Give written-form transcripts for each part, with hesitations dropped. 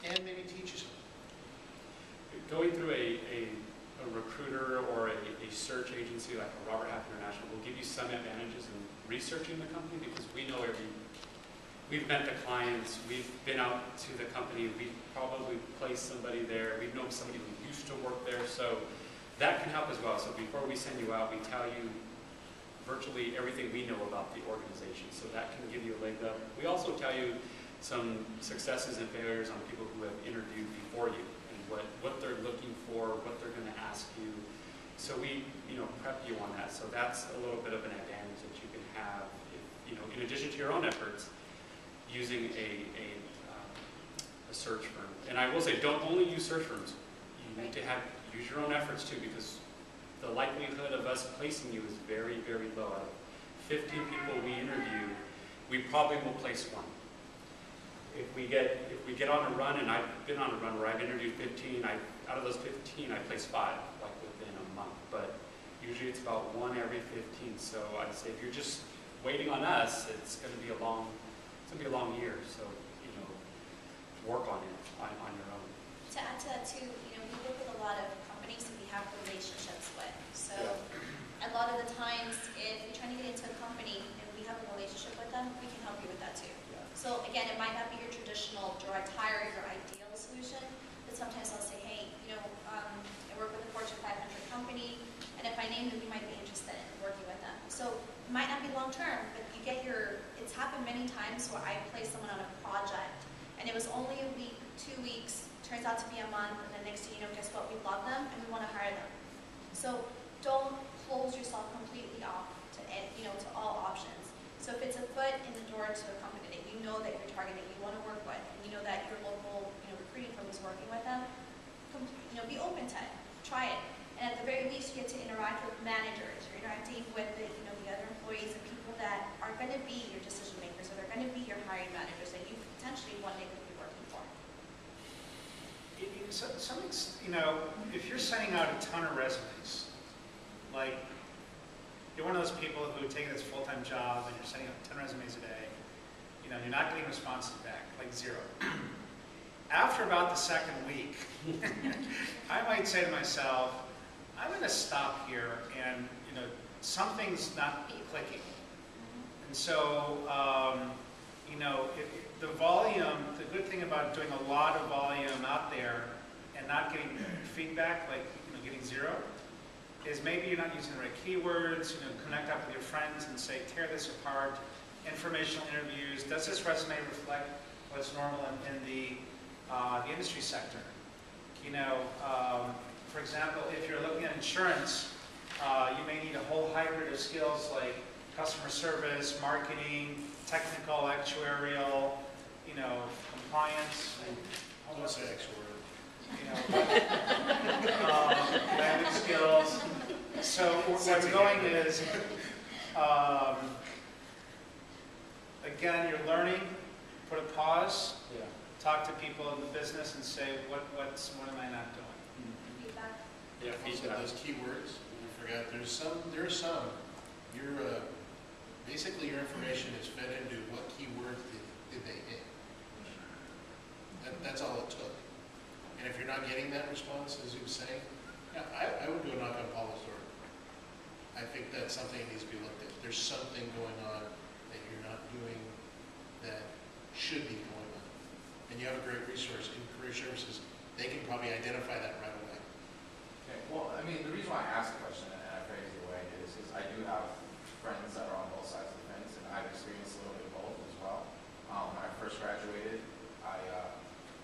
and maybe teach you something. Going through a recruiter or a search agency like a Robert Half International will give you some advantages in researching the company, because we know we've met the clients, we've been out to the company, we've probably placed somebody there, we've known somebody who used to work there, so that can help as well. So before we send you out, we tell you virtually everything we know about the organization, so that can give you a leg up. We also tell you some successes and failures on people who have interviewed before you, and what they're looking for, what they're going to ask you. So we, prep you on that. So that's a little bit of an advantage that you can have, if, in addition to your own efforts, using a search firm. And I will say, don't only use search firms. You need to use your own efforts too, because the likelihood of us placing you is very, very low. Out of 15 people we interview, we probably will place one. If we get on a run, and I've been on a run where I've interviewed 15, out of those 15, I place 5, like within a month. But usually it's about 1 every 15. So I'd say if you're just waiting on us, it's going to be a long year. So work on it on your own. To add to that too, we work with a lot of companies that we have relationships with. So a lot of the times, if you're trying to get into a company and we have a relationship with them, we can help you with that too. Yeah. So again, it might not be your traditional direct hire, your ideal solution, but sometimes I'll say, hey, I work with a Fortune 500 company, and if I name them, you might be interested in working with them. So it might not be long term, but you get it's happened many times where I place someone on a project, and it was only a week, 2 weeks, turns out to be a month, and then next thing you know, guess what? We love them and we want to hire them. So don't close yourself completely off to all options. So if it's a foot in the door to a company that you know that you're targeting, you want to work with, and you know that your local recruiting firm is working with them, be open to it, try it, and at the very least you get to interact with managers, you're interacting with the other employees and people that are going to be your decision makers, or they're going to be your hiring managers that you potentially one day could be working for. If you're sending out a ton of resumes, like you're one of those people who take this full-time job and you're sending out 10 resumes a day, you're not getting responses back, like 0. After about the second week, I might say to myself, I'm going to stop here, and something's not clicking. And so, the volume, the good thing about doing a lot of volume out there and not getting feedback, like getting 0, is maybe you're not using the right keywords. Connect up with your friends and say, tear this apart. Informational interviews. Does this resume reflect what's normal in the industry sector? For example, if you're looking at insurance, you may need a whole hybrid of skills like customer service, marketing, technical, actuarial, compliance. I won't say actuarial. Language skills. So where I'm going is, again, you're learning. Put a pause. Yeah. Talk to people in the business and say, what am I not doing? Feedback. Yeah, Also, feedback. those keywords, I forgot, there are some. Basically your information is fed into what keywords did they hit. That's all it took. And if you're not getting that response, as you were saying, yeah, I would go knock on Paula's door. I think that's something that needs to be looked at. There's something going on that you're not doing that should be going on. And you have a great resource in Career Services. They can probably identify that right away. Okay. Well, the reason why I asked the question and I phrased it the way I did is because I do have friends that are on both sides of the fence, and I've experienced a little bit of both as well. When I first graduated, I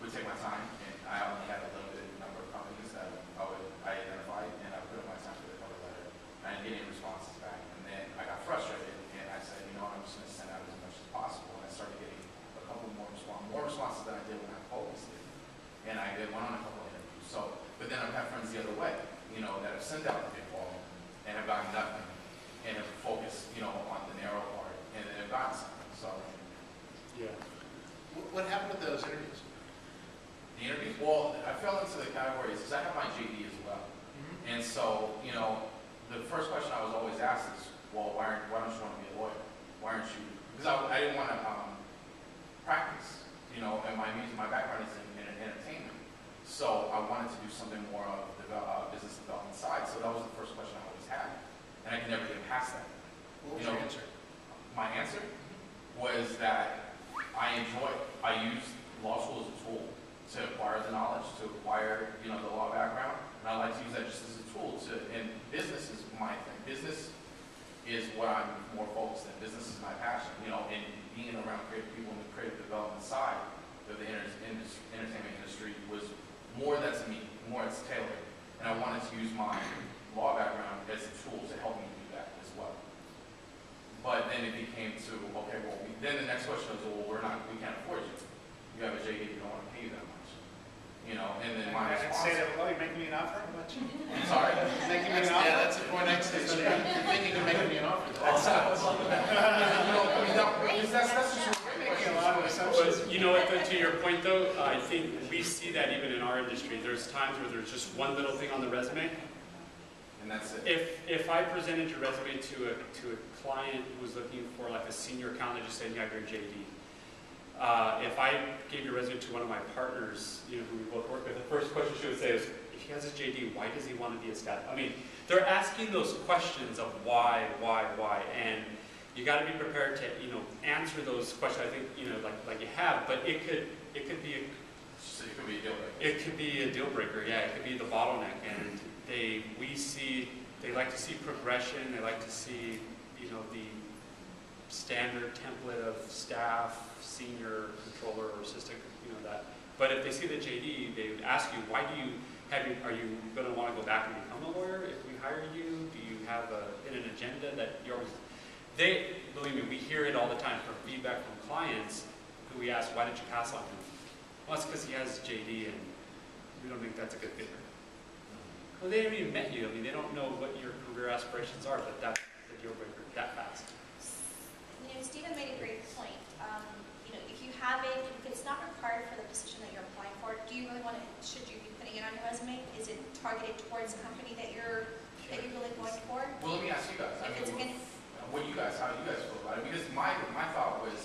would take my time, and I only had a limited number of companies that I identified, and I put up my time for the cover letter. I didn't get any responses back, and then I got frustrated, and I said, I'm just going to send out as much as possible, and I started getting a couple more responses than I did when I posted, and I went on a couple of interviews. So, but then I've had friends the other way, that have sent out the big volume and have gotten nothing, and have focused, on the narrow part, and then have gotten something. So, Yeah. What happened with those interviews? the interviews, well, I fell into the categories because I have my GD as well, and so the first question I was always asked is, well, why don't you want to be a lawyer? Why aren't you? Because I didn't want to practice, and my background is in I wanted to do something more of business development side. So that was the first question I always had, and I could never get past that. What was You know, your answer? My answer was that I use law school as a tool to acquire the knowledge, to acquire, the law background, and I like to use that just as a tool and business is my thing. Business is what I'm more focused on. Business is my passion, and being around creative people in the creative development side of the entertainment industry was more that's me, more it's tailored, and I wanted to use my law background as a tool to help me do that as well. But then it became to, okay, well, then the next question was, well, we can't afford you. You have a JD, we don't want to pay you that much. And then my I'd response. say that, well, you're making me an offer, how much? I'm sorry. Making me an Yeah, offer? that's the point I'd say. So you're thinking of making me an offer. That's just a great Making question. a lot of assumptions. But you know what, to your point though, I think we see that even in our industry. There's times where there's just one little thing on the resume. And that's it. If I presented your resume to a client who was looking for like a senior accountant, just saying you have your JD. If I gave your resume to one of my partners, who we both work with, the first question she would say is, if he has a JD, why does he want to be a staff? I mean, they're asking those questions of why, and you got to be prepared to, answer those questions. I think, like you have, but it could be a So it could be a deal breaker. It could be a deal breaker, yeah. It could be the bottleneck, and they like to see progression. They like to see, the standard template of staff, senior, controller, or assistant, that. But if they see the JD, they would ask you, are you going to want to go back and become a lawyer if we hire you? Do you have an agenda that you're always? Believe me, we hear it all the time from feedback from clients who we ask, why did you pass on him? Well, it's because he has JD and we don't think that's a good fit. Well, they haven't even met you. I mean, they don't know what your career aspirations are, but that's the deal breaker that fast. Stephen made a great point. If you have it, if it's not required for the position that you're applying for, do you really want to, should you be putting it on your resume? Is it targeted towards the company that you're really going for? Well, let me ask you guys. If it's gonna, how do you guys feel about it? Because my thought was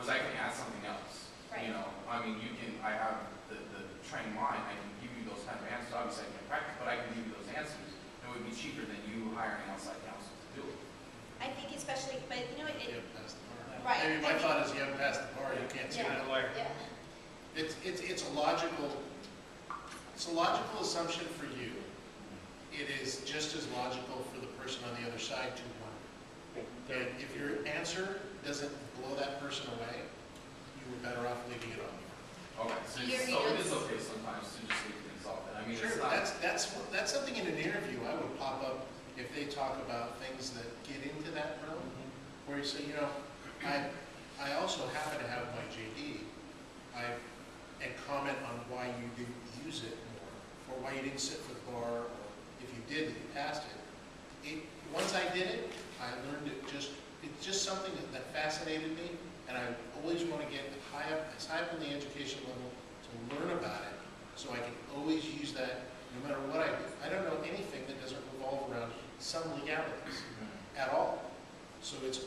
I can add something else. Right. I have the trained mind. I can give you those kind of answers. Obviously, I can practice, but I can give you those answers. It would be cheaper than you hiring outside counsel to do it. I think especially, but You haven't passed the bar. Right. Maybe my thought is you haven't passed the bar, you can't say Yeah. that. A lawyer. yeah. It's a logical assumption for you. It is just as logical for the person on the other side to wonder. And if your answer doesn't blow that person away, you were better off leaving it on. Okay. So Your it views. is okay sometimes to just leave things off. Sure, It's not. that's something in an interview I would pop up if they talk about things that get into that realm, where you say, I also happen to have my JD, and comment on why you didn't use it more, or why you didn't sit for the bar, or if you did, that you passed it. Once I did it, I learned it's just something that fascinated me, and I always want to get as high up on the education level to learn about it, so I can always use that no matter what I do. I don't know anything that doesn't revolve around some legalities at all. So it's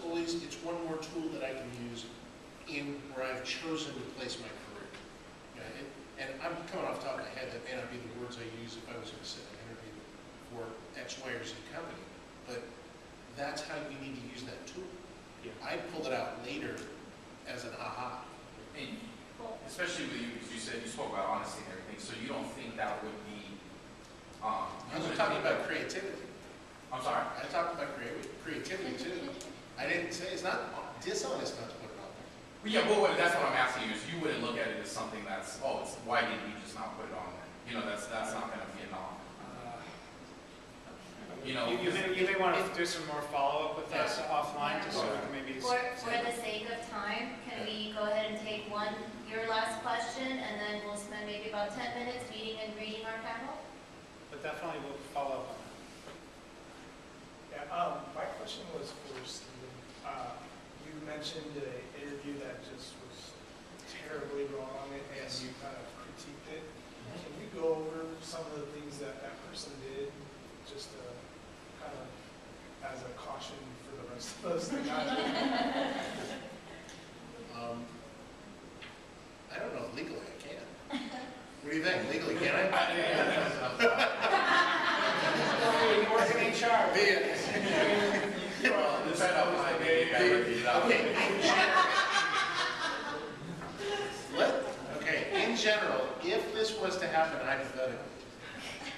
one more tool that I can use in where I've chosen to place my career. And I'm coming off the top of my head, that may not be the words I use if I was going to sit in an interview for X, Y, or Z company, but that's how you need to use that tool. Yeah. I pulled it out later as an aha. And especially with you, because you said you spoke about honesty and everything, so you don't think that would be. I was talking about creativity. I'm sorry. I talked about creativity too. I didn't say it's not dishonest not to put it on there. Well, yeah, but that's what I'm asking you is you wouldn't look at it as something that's why didn't you just not put it on there? That's not going to be enough. You may want to do some more follow-up with us offline, just so we can maybe. For the sake of time, can we go ahead and take your last question, and then we'll spend maybe about 10 minutes meeting and reading our panel? But definitely we'll follow up on that. Yeah, my question was for Stephen. You mentioned an interview that just was terribly wrong, and Yes. you kind of critiqued it. Can you go over some of the things that person did, just kind of as a caution for the rest of us to not do? I don't know if legally I can. What do do you think? Legally, can I? Work in HR. Well, this is how I made Okay, in general, if this was to happen hypothetically,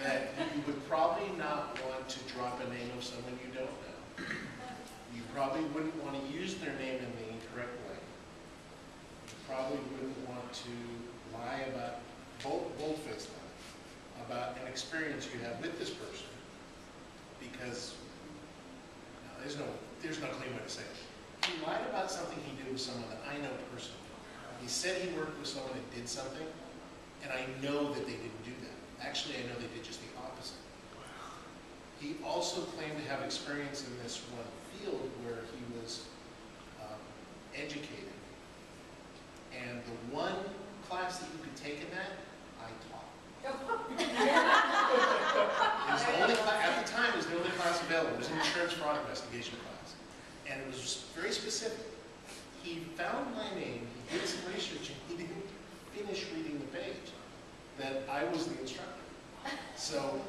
that you would probably not want to drop a name of someone you don't know. You probably wouldn't want to use their name in the incorrect way. You probably wouldn't want to lie about, bold-faced lie, about an experience you had with this person, because there's no clean way to say it. He lied about something he did with someone that I know personally. He said he worked with someone that did something, and I know that they didn't do that. Actually, I know they did just the opposite. He also claimed to have experience in this one field where he was educated. And the one class that you could take in that, I taught. It was the only class, at the time, it was the only class available. It was an insurance fraud investigation class. And it was very specific. He found my name, he did some research, and he didn't finish reading the page that I was the instructor. So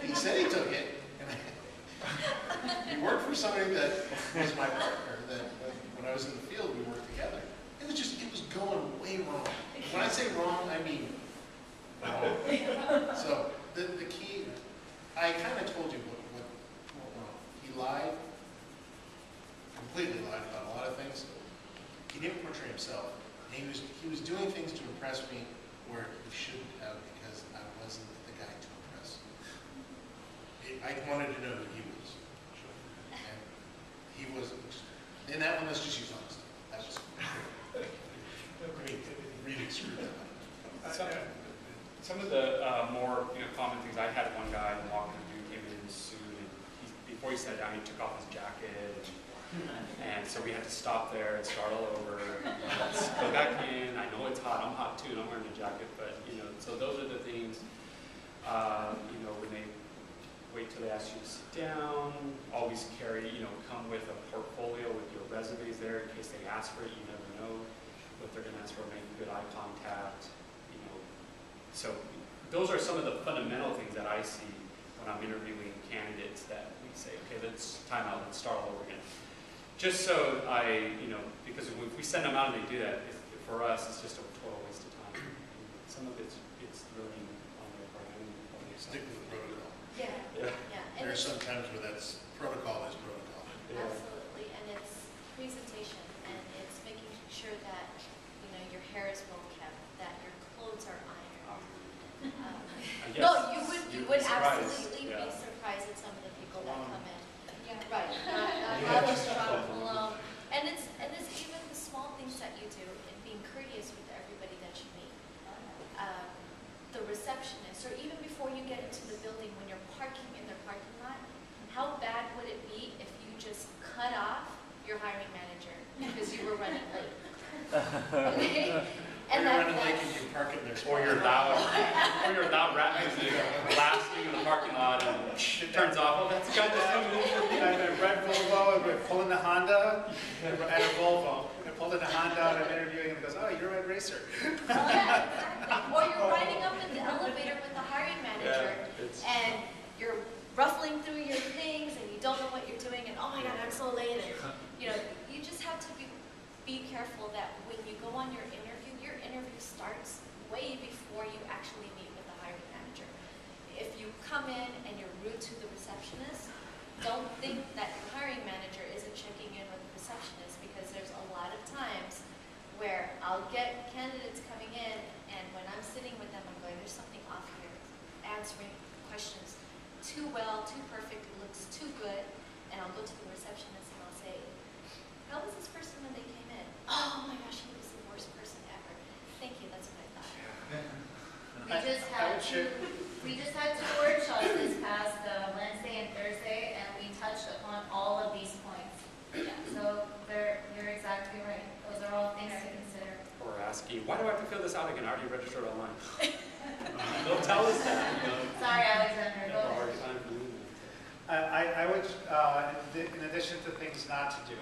he said he took it, and he worked for somebody that was my partner, that when I was in the field, we worked together. It was going way wrong. When I say wrong, I mean wrong. So the key, I kind of told you what went wrong. He lied, completely lied about a lot of things. He didn't portray himself. And he was doing things to impress me where he shouldn't have, because I wasn't the guy to impress. I wanted to know who he was. And he was, in that one, let's just use honesty. That was really screwed up. Some of the more common things, I had one guy walking through, came in his suit, and before he sat down, he took off his jacket. And so we had to stop there and start all over. Let's go back in. I know it's hot. I'm hot too, and I'm wearing a jacket. But so those are the things. When they wait till they ask you to sit down, always carry. Come with a portfolio with your resumes there in case they ask for it. You never know what they're going to ask for. Make good eye contact. So those are some of the fundamental things that I see when I'm interviewing candidates that we say, okay, let's time out and start all over again. Just so because if we send them out and they do that, for us, it's just a total waste of time. Some of it's learning on their part. Stick with the protocol. Yeah. And There are some times where that's protocol is protocol. Yeah. absolutely, and it's presentation, and it's making sure that, your hair is well kept, that your clothes are ironed. I guess No, you you'd would be surprised. absolutely Yeah. be surprised at some of the people that Cologne. come in. Yeah, right, not a strong cologne. And it's even the small things that you do, and being courteous with everybody that you meet. The receptionist, or even before you get into the building, when you're parking in their parking lot, how bad would it be if you just cut off your hiring manager because you were running late? Okay? Or you're running late and you park in their spot. Or you're loud rap music blasting in the parking lot, and it turns off. Oh, that's the guy that's coming in. I had a red Volvo, and we're pulling the Honda, and I had a Volvo. I pulled in the Honda, and I'm interviewing, and he goes, oh, you're a red racer. Or you're riding up in the elevator with the hiring manager, and you're ruffling through your things, and you don't know what you're doing, and oh my God, I'm so late. And, you just have to be careful that when you go on your interview starts way before you actually meet with the hiring manager. If you come in and you're rude to the receptionist, don't think that your hiring manager isn't checking in with the receptionist, because there's a lot of times where I'll get candidates coming in, and when I'm sitting with them, I'm going, there's something off here, answering questions too well, too perfect, it looks too good, and I'll go to the receptionist and I'll say, how was this person when they came in? Oh my gosh, he was the worst person ever. Thank you, that's what I thought. We just had two workshops this past Wednesday and Thursday, and we touched upon all of these points. So you're exactly right. Those are all things to consider. Or asking, why do I have to fill this out again? I already registered online. They'll tell us that. Sorry, Alexander. They Go have a ahead. hard time doing that. I would, in addition to things not to do,